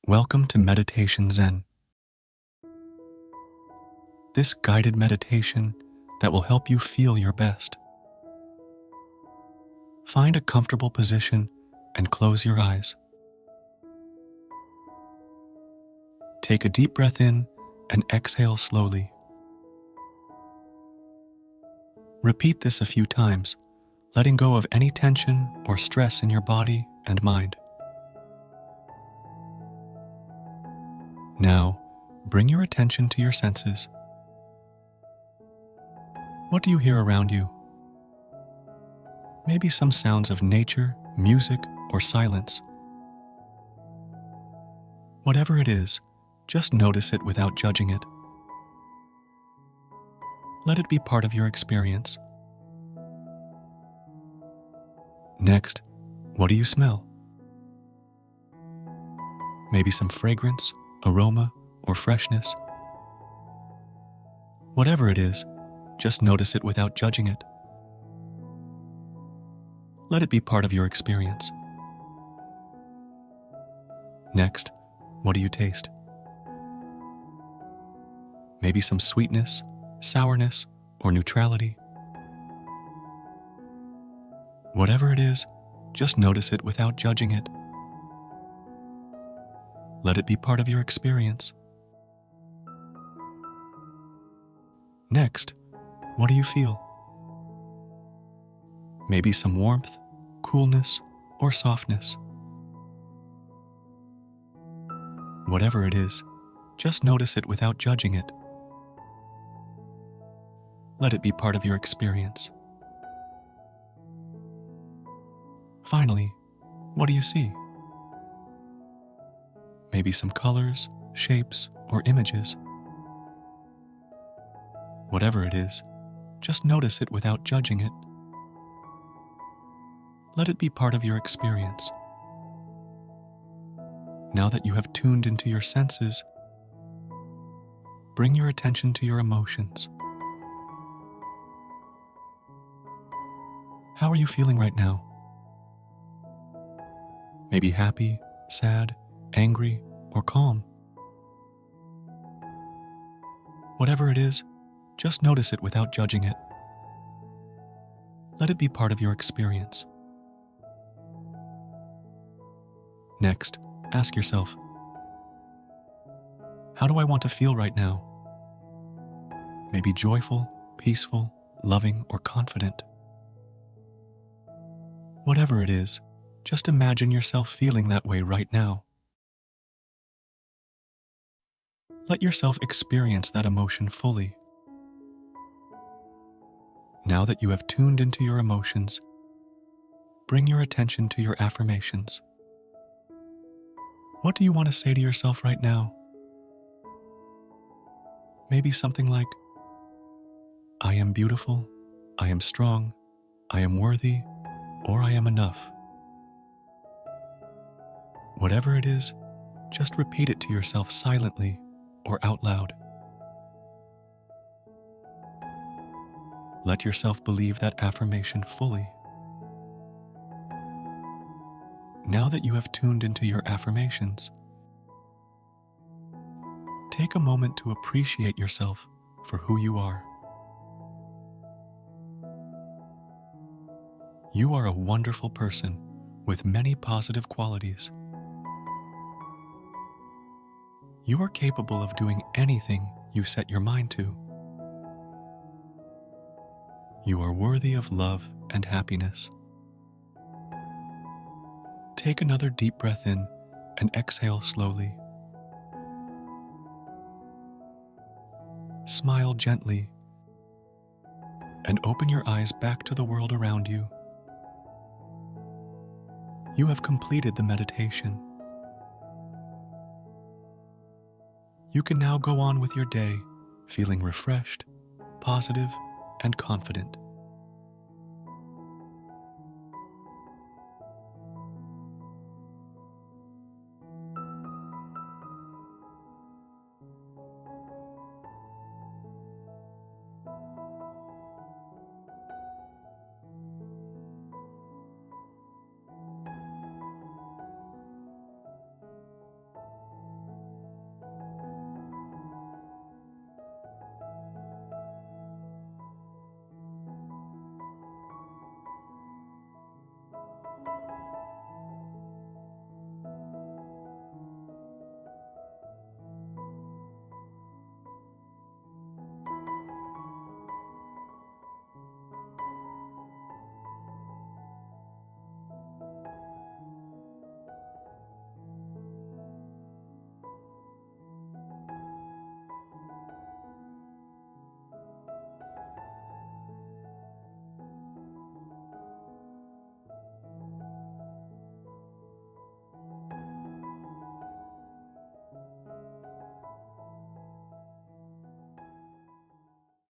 Welcome to Meditation Zen. This guided meditation that will help you feel your best. Find a comfortable position and close your eyes. Take a deep breath in and exhale slowly. Repeat this a few times, letting go of any tension or stress in your body and mind. Now, bring your attention to your senses. What do you hear around you? Maybe some sounds of nature, music, or silence. Whatever it is, just notice it without judging it. Let it be part of your experience. Next, what do you smell? Maybe some fragrance, aroma, or freshness. Whatever it is, just notice it without judging it. Let it be part of your experience. Next, what do you taste? Maybe some sweetness, sourness, or neutrality. Whatever it is, just notice it without judging it. Let it be part of your experience. Next, what do you feel? Maybe some warmth, coolness, or softness. Whatever it is, just notice it without judging it. Let it be part of your experience. Finally, what do you see? Maybe some colors, shapes, or images. Whatever it is, just notice it without judging it. Let it be part of your experience. Now that you have tuned into your senses, bring your attention to your emotions. How are you feeling right now? Maybe happy, sad, angry, or calm. Whatever it is, just notice it without judging it. Let it be part of your experience. Next, ask yourself, how do I want to feel right now? Maybe joyful, peaceful, loving, or confident. Whatever it is, just imagine yourself feeling that way right now. Let yourself experience that emotion fully. Now that you have tuned into your emotions, bring your attention to your affirmations. What do you want to say to yourself right now? Maybe something like, I am beautiful, I am strong, I am worthy, or I am enough. Whatever it is, just repeat it to yourself silently or out loud. Let yourself believe that affirmation fully. Now that you have tuned into your affirmations, take a moment to appreciate yourself for who you are. You are a wonderful person with many positive qualities. You are capable of doing anything you set your mind to. You are worthy of love and happiness. Take another deep breath in and exhale slowly. Smile gently and open your eyes back to the world around you. You have completed the meditation. You can now go on with your day feeling refreshed, positive, and confident.